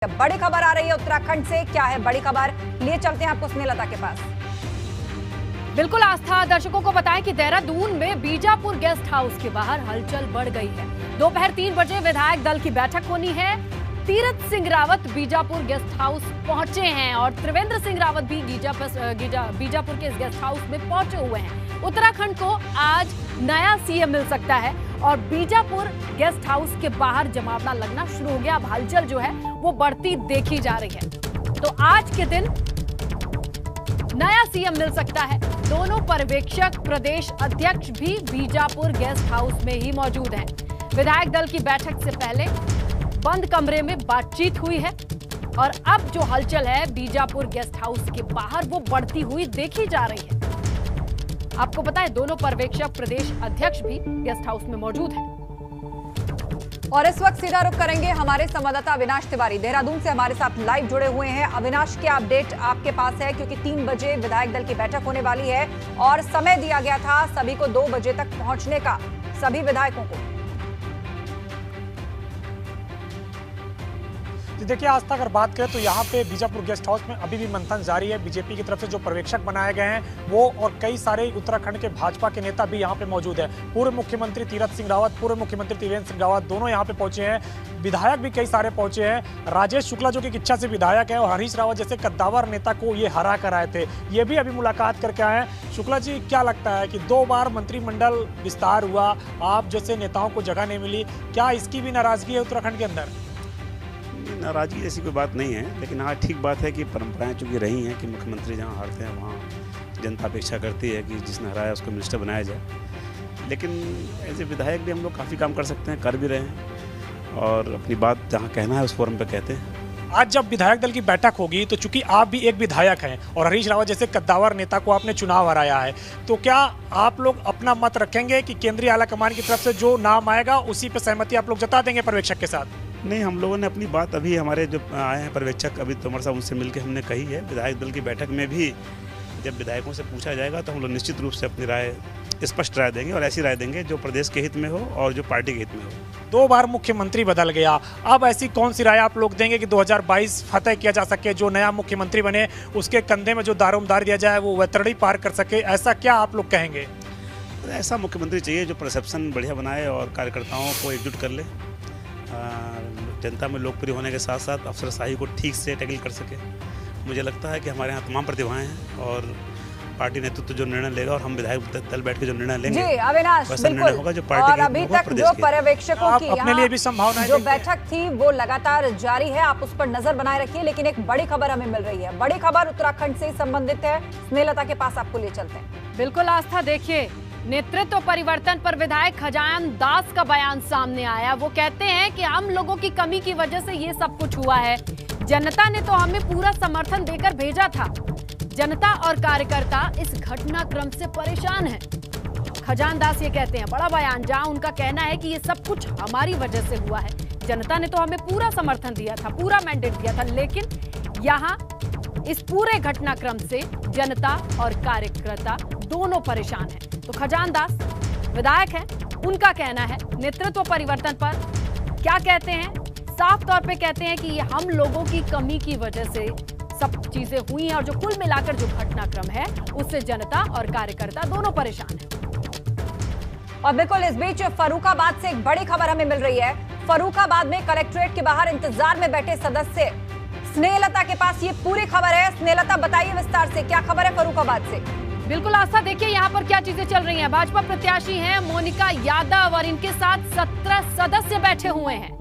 बड़ी खबर आ रही है उत्तराखंड से। क्या है बड़ी खबर, लिए चलते हैं आपको स्नेहलता के पास। बिल्कुल आस्था, दर्शकों को बताएं कि देहरादून में बीजापुर गेस्ट हाउस के बाहर हलचल बढ़ गई है। दोपहर 3 बजे विधायक दल की बैठक होनी है। तीरथ सिंह रावत बीजापुर गेस्ट हाउस पहुंचे हैं और त्रिवेंद्र सिंह रावत भी बीजापुर के इस गेस्ट हाउस में पहुंचे हुए हैं। उत्तराखंड को आज नया सीएम मिल सकता है और बीजापुर गेस्ट हाउस के बाहर जमावड़ा लगना शुरू हो गया। अब हलचल जो है वो बढ़ती देखी जा रही है। तो आज के दिन नया सीएम मिल सकता है। दोनों पर्यवेक्षक प्रदेश अध्यक्ष भी बीजापुर गेस्ट हाउस में ही मौजूद हैं। विधायक दल की बैठक से पहले बंद कमरे में बातचीत हुई है और अब जो हलचल है बीजापुर गेस्ट हाउस के बाहर वो बढ़ती हुई देखी जा रही है। आपको पता है दोनों पर्यवेक्षक प्रदेश अध्यक्ष भी गेस्ट हाउस में मौजूद हैं। और इस वक्त सीधा रुख करेंगे हमारे संवाददाता अविनाश तिवारी देहरादून से हमारे साथ लाइव जुड़े हुए हैं। अविनाश, क्या अपडेट आपके पास है, क्योंकि 3 बजे विधायक दल की बैठक होने वाली है और समय दिया गया था सभी को 2 बजे तक पहुंचने का, सभी विधायकों को। देखिए आस्था, अगर बात करें तो यहाँ पे बीजापुर गेस्ट हाउस में अभी भी मंथन जारी है। बीजेपी की तरफ से जो पर्यवेक्षक बनाए गए हैं वो और कई सारे उत्तराखंड के भाजपा के नेता भी यहाँ पे मौजूद है। पूर्व मुख्यमंत्री तीरथ सिंह रावत, पूर्व मुख्यमंत्री त्रिवेंद्र सिंह रावत दोनों यहाँ पे पहुंचे हैं। विधायक भी कई सारे पहुंचे हैं। राजेश शुक्ला जो कि इच्छा से विधायक है और हरीश रावत जैसे कद्दावर नेता को ये हरा कर आए थे, ये भी अभी मुलाकात करके आए हैं। शुक्ला जी, क्या लगता है कि 2 बार मंत्रिमंडल विस्तार हुआ, आप जैसे नेताओं को जगह नहीं मिली, क्या इसकी भी नाराजगी है उत्तराखंड के अंदर? नाराजगी ऐसी कोई बात नहीं है, लेकिन हाँ ठीक बात है कि परंपराएं चूँकि रही हैं कि मुख्यमंत्री जहाँ हारते हैं वहाँ जनता अपेक्षा करती है कि जिसने हराया उसको मिनिस्टर बनाया जाए। लेकिन एज ए विधायक भी हम लोग काफ़ी काम कर सकते हैं, कर भी रहे हैं और अपनी बात जहाँ कहना है उस फोरम पे कहते हैं। आज जब विधायक दल की बैठक होगी तो चूंकि आप भी एक विधायक हैं और हरीश रावत जैसे कद्दावर नेता को आपने चुनाव हराया है, तो क्या आप लोग अपना मत रखेंगे कि केंद्रीय आलाकमान की तरफ से जो नाम आएगा उसी पे सहमति आप लोग जता देंगे पर्यवेक्षक के साथ? नहीं, हम लोगों ने अपनी बात अभी हमारे जो आए हैं पर्यवेक्षक अभी तोमर साहब उनसे मिलकर हमने कही है। विधायक दल की बैठक में भी जब विधायकों से पूछा जाएगा तो हम लोग निश्चित रूप से अपनी राय, स्पष्ट राय देंगे और ऐसी राय देंगे जो प्रदेश के हित में हो और जो पार्टी के हित में हो। 2 बार मुख्यमंत्री बदल गया, अब ऐसी कौन सी राय आप लोग देंगे कि 2022 फतेह किया जा सके, जो नया मुख्यमंत्री बने उसके कंधे में जो दारोमदार दिया जाए वो वैतरणी पार कर सके, ऐसा क्या आप लोग कहेंगे? ऐसा मुख्यमंत्री चाहिए जो परसेप्शन बढ़िया बनाए और कार्यकर्ताओं को एकजुट कर ले, जनता में लोकप्रिय होने के साथ साथ अफसरशाही को ठीक से टैकल कर सके। मुझे लगता है कि हमारे यहाँ तमाम प्रतिभाएं हैं और पार्टी नेतृत्व जो निर्णय लेगा और हम विधायक दल बैठ के जो निर्णय लेंगे जी अविनाश, बिल्कुल होगा जो पार्टी और अभी तक जो पर्यवेक्षकों की अपने लिए भी संभावना जो बैठक थी वो लगातार जारी है, आप उस पर नजर बनाए रखिए। लेकिन एक बड़ी खबर हमें मिल रही है, बड़ी खबर उत्तराखंड से संबंधित है। स्नेहलता के पास आपको ले चलते हैं। बिल्कुल आस्था, देखिए नेतृत्व परिवर्तन पर विधायक खजान दास का बयान सामने आया। वो कहते हैं कि हम लोगों की कमी की वजह से ये सब कुछ हुआ है। जनता ने तो हमें पूरा समर्थन देकर भेजा था। जनता और कार्यकर्ता इस घटनाक्रम से परेशान हैं। खजान दास ये कहते हैं, बड़ा बयान जहां उनका कहना है कि ये सब कुछ हमारी वजह से हुआ है। जनता ने तो हमें पूरा समर्थन दिया था, पूरा मैंडेट दिया था, लेकिन यहाँ इस पूरे घटनाक्रम से जनता और कार्यकर्ता दोनों परेशान हैं। तो खजान दास विधायक हैं, उनका कहना है नेतृत्व परिवर्तन पर क्या कहते हैं, साफ तौर पे कहते हैं कि ये हम लोगों की कमी की वजह से सब चीजें हुई हैं और जो कुल मिलाकर जो घटनाक्रम है उससे जनता और कार्यकर्ता दोनों परेशान हैं। और बिल्कुल इस बीच फर्रुखाबाद से एक बड़ी खबर हमें मिल रही है। फर्रुखाबाद में कलेक्ट्रेट के बाहर इंतजार में बैठे सदस्य। स्नेहलता के पास ये पूरी खबर है। स्नेहलता, बताइए विस्तार से क्या खबर है फर्रुखाबाद से? बिल्कुल आस्था, देखिए यहाँ पर क्या चीजें चल रही हैं। भाजपा प्रत्याशी हैं मोनिका यादव और इनके साथ 17 सदस्य बैठे हुए हैं।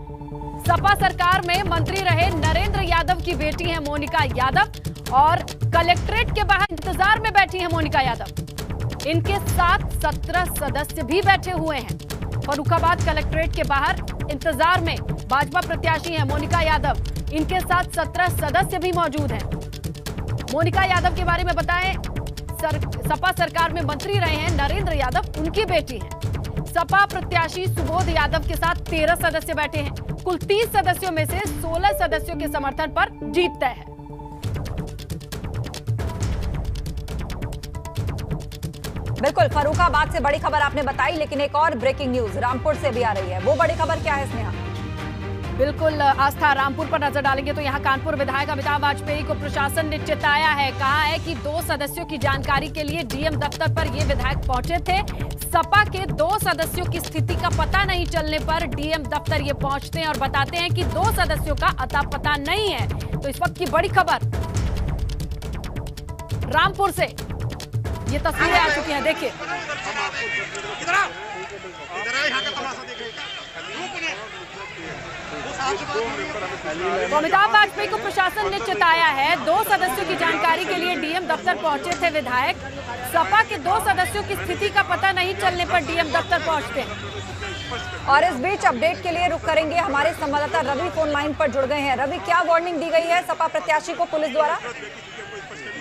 सपा सरकार में मंत्री रहे नरेंद्र यादव की बेटी हैं मोनिका यादव और कलेक्ट्रेट के बाहर इंतजार में बैठी हैं मोनिका यादव। इनके साथ 17 सदस्य भी बैठे हुए हैं। फर्रुखाबाद कलेक्ट्रेट के बाहर इंतजार में भाजपा प्रत्याशी हैं मोनिका यादव, इनके साथ 17 सदस्य भी मौजूद हैं। मोनिका यादव के बारे में बताएं, सपा सरकार में मंत्री रहे हैं नरेंद्र यादव, उनकी बेटी हैं। सपा प्रत्याशी सुबोध यादव के साथ 13 सदस्य बैठे हैं। कुल 30 सदस्यों में से 16 सदस्यों के समर्थन पर जीत तय है। बिल्कुल, फर्रुखाबाद से बड़ी खबर आपने बताई, लेकिन एक और ब्रेकिंग न्यूज रामपुर से भी आ रही है। वो बड़ी खबर क्या है स्नेहा? बिल्कुल आस्था, रामपुर पर नजर डालेंगे तो यहाँ कानपुर विधायक अमिताभ वाजपेयी को प्रशासन ने चेताया है। कहा है कि 2 सदस्यों की जानकारी के लिए डीएम दफ्तर पर ये विधायक पहुंचे थे। सपा के 2 सदस्यों की स्थिति का पता नहीं चलने पर डीएम दफ्तर ये पहुंचते हैं और बताते हैं कि 2 सदस्यों का अता पता नहीं है। तो इस वक्त की बड़ी खबर रामपुर से ये तस्वीरें आ चुकी हैं, देखिए। तो अमिताभ वाजपेयी को प्रशासन ने चेताया है। 2 सदस्यों की जानकारी के लिए डीएम दफ्तर पहुंचे थे विधायक। सपा के 2 सदस्यों की स्थिति का पता नहीं चलने पर डीएम दफ्तर पहुंचते हैं। और इस बीच अपडेट के लिए रुक करेंगे, हमारे संवाददाता रवि फोन लाइन पर जुड़ गए हैं। रवि, क्या वार्निंग दी गई है सपा प्रत्याशी को पुलिस द्वारा?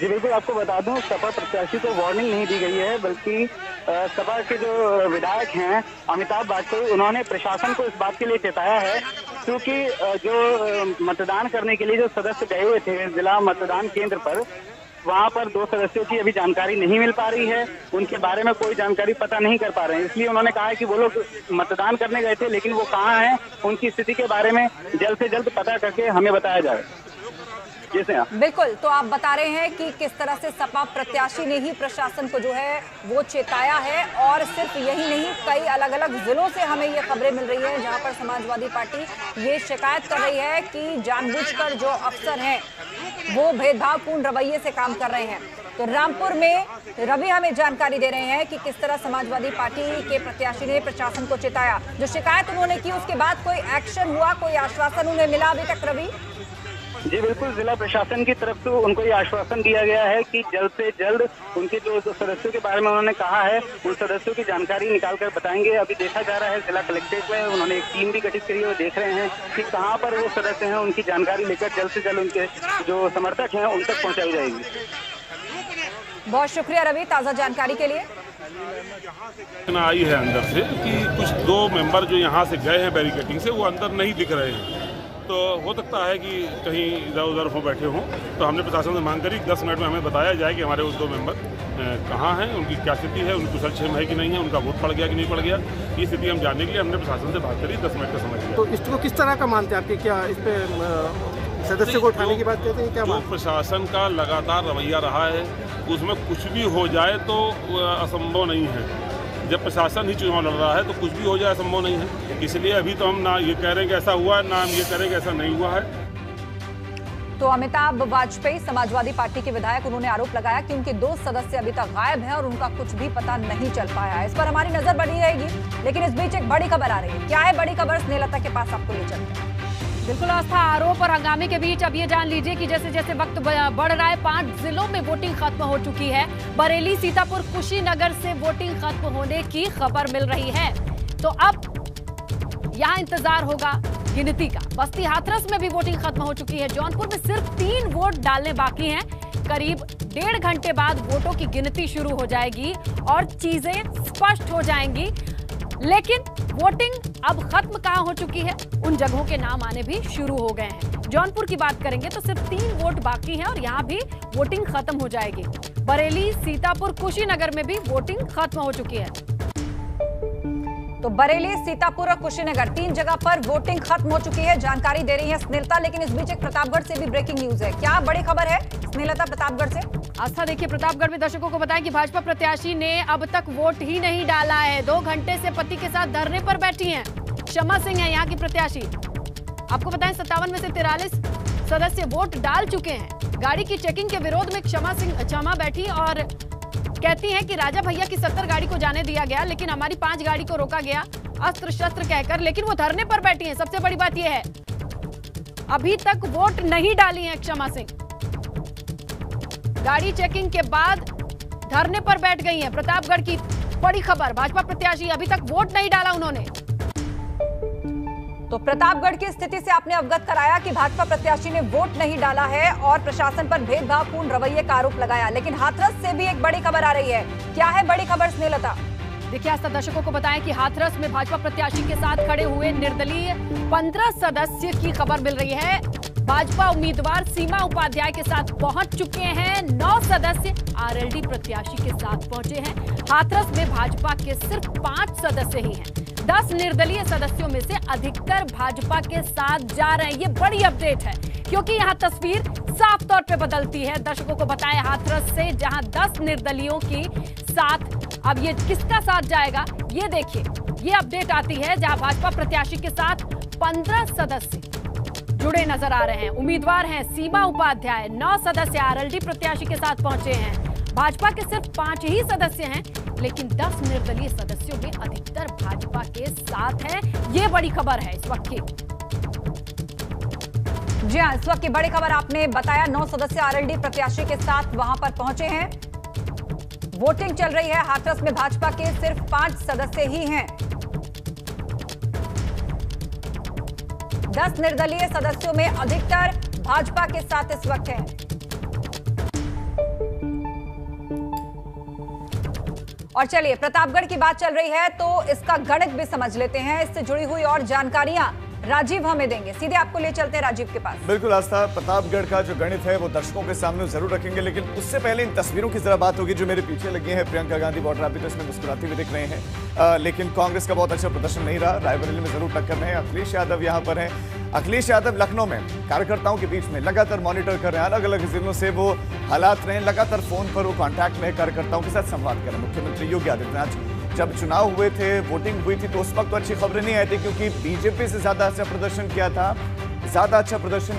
जी बिल्कुल, आपको बता दूं, सपा प्रत्याशी को वार्निंग नहीं दी गई है, बल्कि सपा के जो विधायक हैं अमिताभ वाजपेयी, उन्होंने प्रशासन को इस बात के लिए चेताया है क्योंकि जो मतदान करने के लिए जो सदस्य गए हुए थे जिला मतदान केंद्र पर, वहां पर 2 सदस्यों की अभी जानकारी नहीं मिल पा रही है। उनके बारे में कोई जानकारी पता नहीं कर पा रहे हैं। इसलिए उन्होंने कहा है कि वो लोग मतदान करने गए थे, लेकिन वो कहाँ हैं, उनकी स्थिति के बारे में जल्द से जल्द पता करके हमें बताया जाए। बिल्कुल, तो आप बता रहे हैं कि किस तरह से सपा प्रत्याशी ने ही प्रशासन को जो है वो चेताया है। और सिर्फ यही नहीं, कई अलग अलग जिलों से हमें ये खबरें मिल रही है जहां पर समाजवादी पार्टी ये शिकायत कर रही है कि जानबूझकर जो अफसर हैं वो भेदभावपूर्ण रवैये से काम कर रहे हैं। तो रामपुर में रवि हमें जानकारी दे रहे हैं कि किस तरह समाजवादी पार्टी के प्रत्याशी ने प्रशासन को चेताया। जो शिकायत उन्होंने की उसके बाद कोई एक्शन हुआ, कोई आश्वासन उन्हें मिला अभी तक? रवि जी बिल्कुल, जिला प्रशासन की तरफ से उनको ये आश्वासन दिया गया है कि जल्द से जल्द उनके जो सदस्यों के बारे में उन्होंने कहा है उन सदस्यों की जानकारी निकाल कर बताएंगे। अभी देखा जा रहा है जिला कलेक्ट्रेट में उन्होंने एक टीम भी गठित करी है, देख रहे हैं कि कहाँ पर वो सदस्य हैं, उनकी जानकारी लेकर जल्द से जल्द उनके जो समर्थक हैं उन तक पहुँचाई जाएगी। बहुत शुक्रिया रवि ताज़ा जानकारी के लिए। आई है अंदर से कि कुछ 2 मेंबर जो यहाँ से गए हैं बैरिकेडिंग से, वो अंदर नहीं दिख रहे हैं। तो हो सकता है कि कहीं इधर उधर हो बैठे हों। तो हमने प्रशासन से मांग करी 10 मिनट में हमें बताया जाए कि हमारे वो 2 मेंबर कहाँ हैं, उनकी क्या स्थिति है, उनकी कुशल क्षेम है कि नहीं है, उनका वोट पड़ गया कि नहीं पड़ गया, ये स्थिति हम जानने के लिए हमने प्रशासन से बात करी। 10 मिनट का समय दिया। तो इसको किस तरह का मानते हैं आपके, क्या इस पे सदस्य को उठाने की बात कहते हैं, क्या जो प्रशासन का लगातार रवैया रहा है उसमें कुछ भी हो जाए तो असंभव नहीं है। जब प्रशासन ही चुनाव लड़ रहा है तो कुछ भी हो जाए असंभव नहीं है। इसलिए अभी तो हम ना ये कह रहे हैं कि ऐसा हुआ है, ना हम ये कह रहे हैं कि ऐसा नहीं हुआ है। तो अमिताभ वाजपेयी समाजवादी पार्टी के विधायक, उन्होंने आरोप लगाया कि उनके 2 सदस्य अभी तक गायब हैं और उनका कुछ भी पता नहीं चल पाया है। इस पर हमारी नजर बनी रहेगी। लेकिन इस बीच एक बड़ी खबर आ रही है। क्या है बड़ी खबर? स्नेहलता के पास आपको ले चलते हैं। बिल्कुल आस्था, आरोप और हंगामे के बीच अब ये जान लीजिए कि जैसे जैसे वक्त बढ़ रहा है 5 जिलों में वोटिंग खत्म हो चुकी है। बरेली, सीतापुर, कुशीनगर से वोटिंग खत्म होने की खबर मिल रही है। तो अब यहाँ इंतजार होगा गिनती का। बस्ती हाथरस में भी वोटिंग खत्म हो चुकी है। जौनपुर में सिर्फ 3 वोट डालने बाकी हैं। करीब 1.5 घंटे बाद वोटों की गिनती शुरू हो जाएगी और चीजें स्पष्ट हो जाएंगी। लेकिन वोटिंग अब खत्म कहां हो चुकी है, उन जगहों के नाम आने भी शुरू हो गए हैं। जौनपुर की बात करेंगे तो सिर्फ 3 वोट बाकी हैं और यहां भी वोटिंग खत्म हो जाएगी। बरेली, सीतापुर, कुशीनगर में भी वोटिंग खत्म हो चुकी है। तो बरेली, सीतापुर और कुशीनगर 3 जगह पर वोटिंग खत्म हो चुकी है, जानकारी दे रही है स्नेहलता। लेकिन इस बीच एक प्रतापगढ़ से भी ब्रेकिंग न्यूज है। क्या बड़ी खबर है स्नेहलता प्रतापगढ़ से? आस्था, देखिए प्रतापगढ़ में दर्शकों को बताएं कि भाजपा प्रत्याशी ने अब तक वोट ही नहीं डाला है। 2 घंटे से पति के साथ धरने पर बैठी हैं। क्षमा सिंह है यहाँ की प्रत्याशी। आपको बताएं 57 में से 43 सदस्य वोट डाल चुके हैं। गाड़ी की चेकिंग के विरोध में क्षमा बैठी और कहती हैं कि राजा भैया की 70 गाड़ी को जाने दिया गया, लेकिन हमारी 5 गाड़ी को रोका गया अस्त्र शस्त्र कहकर। लेकिन वो धरने पर बैठी हैं। सबसे बड़ी बात यह है अभी तक वोट नहीं डाली है क्षमा सिंह। गाड़ी चेकिंग के बाद धरने पर बैठ गई हैं। प्रतापगढ़ की बड़ी खबर, भाजपा प्रत्याशी अभी तक वोट नहीं डाला उन्होंने। तो प्रतापगढ़ की स्थिति से आपने अवगत कराया कि भाजपा प्रत्याशी ने वोट नहीं डाला है और प्रशासन पर भेदभावपूर्ण रवैये का आरोप लगाया। लेकिन हाथरस से भी एक बड़ी खबर आ रही है। क्या है बड़ी खबर स्नेहलता? देखिए आस्था, दर्शकों को बताएं कि हाथरस में भाजपा प्रत्याशी के साथ खड़े हुए निर्दलीय 15 सदस्य की खबर मिल रही है। भाजपा उम्मीदवार सीमा उपाध्याय के साथ पहुंच चुके हैं। 9 सदस्य आरएलडी प्रत्याशी के साथ पहुंचे हैं। हाथरस में भाजपा के सिर्फ 5 सदस्य ही हैं। 10 निर्दलीय सदस्यों में से अधिकतर भाजपा के साथ जा रहे हैं। ये बड़ी अपडेट है क्योंकि यहाँ तस्वीर साफ तौर पे बदलती है। दर्शकों को बताएं, हाथरस से जहां 10 निर्दलीयों की साथ, अब ये किसका साथ जाएगा ये देखिए। ये अपडेट आती है जहां भाजपा प्रत्याशी के साथ 15 सदस्य जुड़े नजर आ रहे हैं। उम्मीदवार हैं सीमा उपाध्याय। 9 सदस्य आरएलडी प्रत्याशी के साथ पहुंचे हैं। भाजपा के सिर्फ 5 ही सदस्य हैं, लेकिन 10 निर्दलीय सदस्यों में अधिकतर भाजपा के साथ हैं। ये बड़ी खबर है इस वक्त की। जी हां, इस वक्त की बड़ी खबर आपने बताया। 9 सदस्य आरएलडी प्रत्याशी के साथ वहां पर पहुंचे हैं। वोटिंग चल रही है। हाथरस में भाजपा के सिर्फ 5 सदस्य ही हैं। 10 निर्दलीय सदस्यों में अधिकतर भाजपा के साथ इस वक्त हैं। और चलिए, प्रतापगढ़ की बात चल रही है तो इसका गणित भी समझ लेते हैं। इससे जुड़ी हुई और जानकारियां राजीव हमें देंगे। सीधे आपको ले चलते हैं राजीव के पास। बिल्कुल आस्था, प्रतापगढ़ का जो गणित है वो दर्शकों के सामने जरूर रखेंगे, लेकिन उससे पहले इन तस्वीरों की जरा बात होगी जो मेरे पीछे लगी है। प्रियंका गांधी बॉर्डर अभी तो इसमें मुस्कुराती हुई दिख रहे हैं, लेकिन कांग्रेस का बहुत अच्छा प्रदर्शन नहीं रहा। रायबरेली में जरूर टक्कर में है। अखिलेश यादव यहाँ पर हैं। अखिलेश यादव लखनऊ में कार्यकर्ताओं के बीच में लगातार मॉनिटर कर रहे हैं। अलग अलग जिलों से वो हालात रहे, लगातार फोन पर वो कांटेक्ट में कार्यकर्ताओं के साथ संवाद कर रहे हैं। मुख्यमंत्री योगी आदित्यनाथ जब चुनाव हुए थे, वोटिंग हुई थी, तो उस वक्त तो अच्छी खबरें नहीं आई थी क्योंकि बीजेपी से ज्यादा अच्छा प्रदर्शन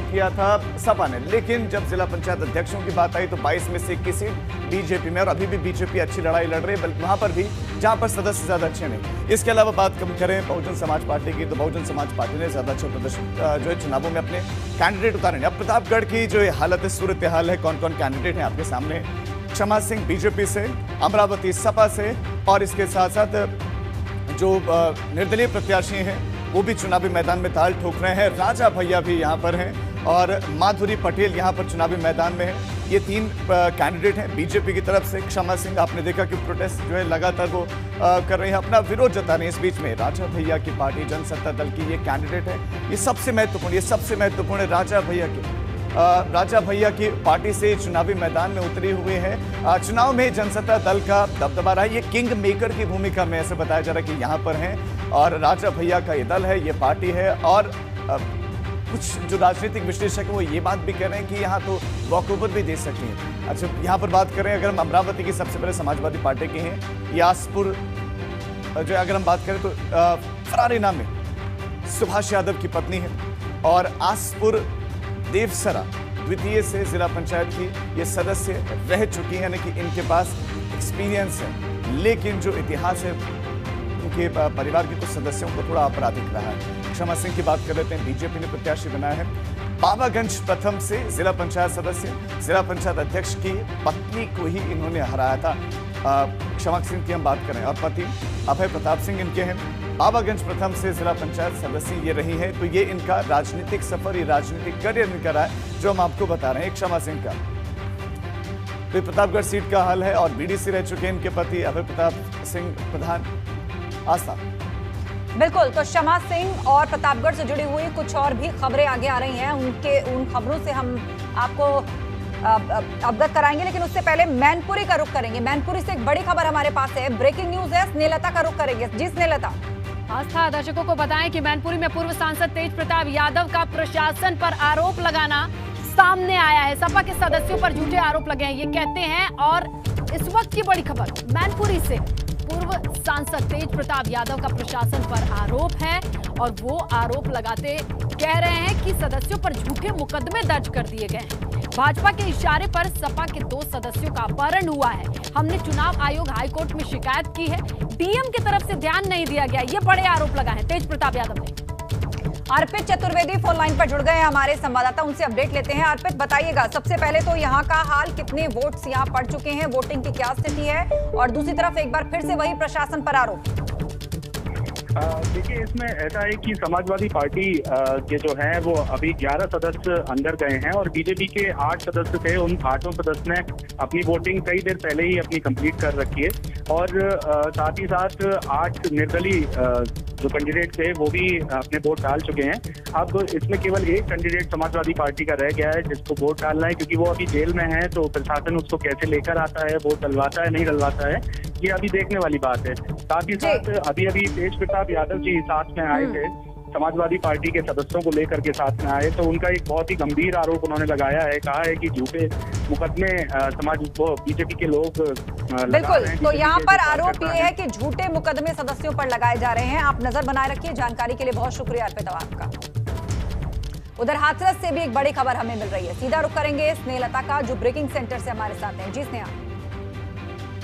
किया था सपा ने। लेकिन जब जिला पंचायत अध्यक्षों की बात आई तो 22 में से 21 सीट बीजेपी में, और अभी भी बीजेपी अच्छी लड़ाई लड़ रही है, बल्कि वहां पर भी जहां पर सदस्य ज्यादा अच्छे नहीं। इसके अलावा बात कम करें बहुजन समाज पार्टी की, तो बहुजन समाज पार्टी ने ज्यादा अच्छा प्रदर्शन जो है चुनावों में अपने कैंडिडेट उतारे। अब प्रतापगढ़ की जो हालत है, सूरत हाल है, कौन कौन कैंडिडेट है आपके सामने। क्षमा सिंह बीजेपी से, अमरावती सपा से, और इसके साथ साथ जो निर्दलीय प्रत्याशी हैं वो भी चुनावी मैदान में ताल ठोक रहे हैं। राजा भैया भी यहाँ पर हैं और माधुरी पटेल यहाँ पर चुनावी मैदान में है। ये 3 कैंडिडेट हैं बीजेपी की तरफ से। क्षमा सिंह आपने देखा कि प्रोटेस्ट जो है लगातार वो कर रही है, अपना विरोध जता रहे हैं। इस बीच में राजा भैया की पार्टी जनसत्ता दल की ये कैंडिडेट है। ये सबसे महत्वपूर्ण है। राजा भैया की पार्टी से चुनावी मैदान में उतरी हुई है। चुनाव में जनसत्ता दल का दबदबा रहा है। ये किंग मेकर की भूमिका में ऐसे बताया जा रहा है कि यहाँ पर हैं, और राजा भैया का ये दल है, ये पार्टी है। और कुछ जो राजनीतिक विश्लेषक है वो ये बात भी कह रहे हैं कि यहाँ तो वॉकओवर भी दे सकते हैं। अच्छा, यहाँ पर बात करें अगर हम अमरावती की, सबसे पहले समाजवादी पार्टी के हैं यासपुर, जो अगर हम बात करें तो फरारी नाम में सुभाष यादव की पत्नी है, और आसपुर देवसरा द्वितीय से जिला पंचायत की ये सदस्य रह चुकी है, यानी कि इनके पास एक्सपीरियंस है। लेकिन जो इतिहास है उनके परिवार के कुछ सदस्यों को थोड़ा आपराधिक रहा है। क्षमा सिंह की बात कर लेते हैं, बीजेपी ने प्रत्याशी बनाया है। बाबागंज प्रथम से जिला पंचायत सदस्य, जिला पंचायत अध्यक्ष की पत्नी को ही इन्होंने हराया था। क्षमा सिंह की हम बात करें, और पति अभय प्रताप सिंह इनके हैं। बाबागंज प्रथम से जिला पंचायत सदस्य ये रही है। तो ये इनका राजनीतिक सफर, ये राजनीतिक करियर इनका रहा है जो हम आपको बता रहे हैं। क्षमा सिंह का तो प्रतापगढ़ सीट का हाल है, और बीडीसी रह चुके हैं इनके पति अभय प्रताप सिंह प्रधान। आस्था, बिल्कुल, तो क्षमा सिंह और प्रतापगढ़ से जुड़ी हुई कुछ और भी खबरें आगे आ रही हैं, उन खबरों से हम आपको अवगत कराएंगे। लेकिन उससे पहले मैनपुरी का रुख करेंगे। मैनपुरी से एक बड़ी खबर हमारे पास है, ब्रेकिंग न्यूज है। स्नेहलता का रुख करेंगे। जी स्नेहलता। आस्था, दर्शकों को बताएं कि मैनपुरी में पूर्व सांसद तेज प्रताप यादव का प्रशासन पर आरोप लगाना सामने आया है। सपा के सदस्यों पर झूठे आरोप लगे हैं, ये कहते हैं। और इस वक्त की बड़ी खबर मैनपुरी से, पूर्व सांसद तेज प्रताप यादव का प्रशासन पर आरोप है, और वो आरोप लगाते कह रहे हैं कि सदस्यों पर झूठे मुकदमे दर्ज कर दिए गए हैं। भाजपा के इशारे पर सपा के 2 सदस्यों का अपहरण हुआ है। हमने चुनाव आयोग हाईकोर्ट में शिकायत की है, डीएम की तरफ से ध्यान नहीं दिया गया। ये बड़े आरोप लगाए हैं तेज प्रताप यादव ने। अर्पित चतुर्वेदी फोन लाइन पर जुड़ गए हैं हमारे संवाददाता, उनसे अपडेट लेते हैं। अर्पित, बताइएगा सबसे पहले तो यहाँ का हाल, कितने वोट्स यहाँ पड़ चुके हैं, वोटिंग की क्या स्थिति है, और दूसरी तरफ एक बार फिर से वही प्रशासन पर आरोप। देखिए, इसमें ऐसा है कि समाजवादी पार्टी के जो हैं वो अभी 11 सदस्य अंदर गए हैं और बीजेपी के 8 सदस्य थे। उन 8 सदस्य ने अपनी वोटिंग कई देर पहले ही अपनी कंप्लीट कर रखी है और साथ ही साथ 8 निर्दलीय जो कैंडिडेट थे वो भी अपने वोट डाल चुके हैं। अब इसमें केवल एक कैंडिडेट समाजवादी पार्टी का रह गया है जिसको वोट डालना है, क्योंकि वो अभी जेल में है, तो प्रशासन उसको कैसे लेकर आता है, वोट डलवाता है नहीं डलवाता है, ये अभी देखने वाली बात है। साथ ही साथ अभी तेज प्रताप यादव जी साथ में आए थे, समाजवादी पार्टी के सदस्यों को लेकर के साथ में आए, तो उनका एक बहुत ही गंभीर आरोप उन्होंने लगाया है, कहा है कि झूठे मुकदमे समाज को बीजेपी के लोग बिल्कुल। तो यहाँ पर आरोप ये है कि झूठे मुकदमे सदस्यों पर लगाए जा रहे हैं। आप नजर बनाए रखिए। जानकारी के लिए बहुत शुक्रिया अर्पिता आपका। उधर हाथरस से भी एक बड़ी खबर हमें मिल रही है। सीधा रुख करेंगे स्नेहलता का, जो ब्रेकिंग सेंटर से हमारे साथ हैं। जी स्नेहा।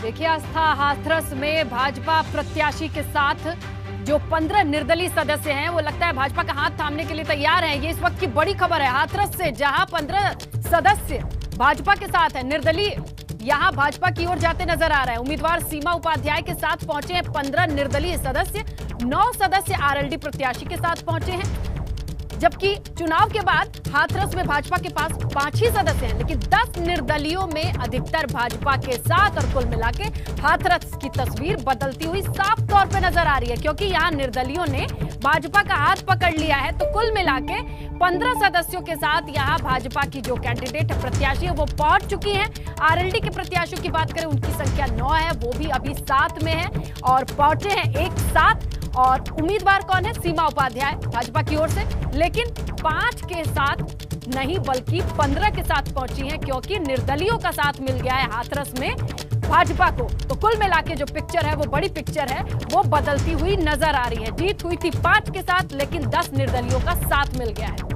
देखिए आस्था, हाथरस में भाजपा प्रत्याशी के साथ जो 15 निर्दलीय सदस्य हैं वो लगता है भाजपा का हाथ थामने के लिए तैयार हैं। ये इस वक्त की बड़ी खबर है हाथरस से, जहां 15 सदस्य भाजपा के साथ है। निर्दलीय यहां भाजपा की ओर जाते नजर आ रहे हैं। उम्मीदवार सीमा उपाध्याय के साथ पहुंचे हैं 15 निर्दलीय सदस्य, 9 सदस्य आरएलडी प्रत्याशी के साथ पहुंचे हैं। जबकि चुनाव के बाद हाथरस में भाजपा के पास 5 ही सदस्य हैं, लेकिन 10 निर्दलीयों में अधिकतर भाजपा के साथ, और कुल मिलाके हाथरस की तस्वीर बदलती हुई साफ तौर पे नजर आ रही है, क्योंकि यहाँ निर्दलीयों ने भाजपा का हाथ पकड़ लिया है। तो कुल मिलाके 15 सदस्यों के साथ यहाँ भाजपा की जो कैंडिडेट प्रत्याशी है वो पहुंच चुकी हैं। आरएलडी के प्रत्याशियों की बात करें, उनकी संख्या 9 है, वो भी अभी साथ में है और पहुंचे हैं एक साथ। और उम्मीदवार कौन है? सीमा उपाध्याय भाजपा की ओर से, लेकिन 5 के साथ नहीं बल्कि 15 के साथ पहुंची हैं, क्योंकि निर्दलीयों का साथ मिल गया है हाथरस में भाजपा को। तो कुल मिलाके जो पिक्चर है वो बड़ी पिक्चर है, वो बदलती हुई नजर आ रही है। जीत हुई थी 5 के साथ, लेकिन 10 निर्दलीयों का साथ मिल गया है।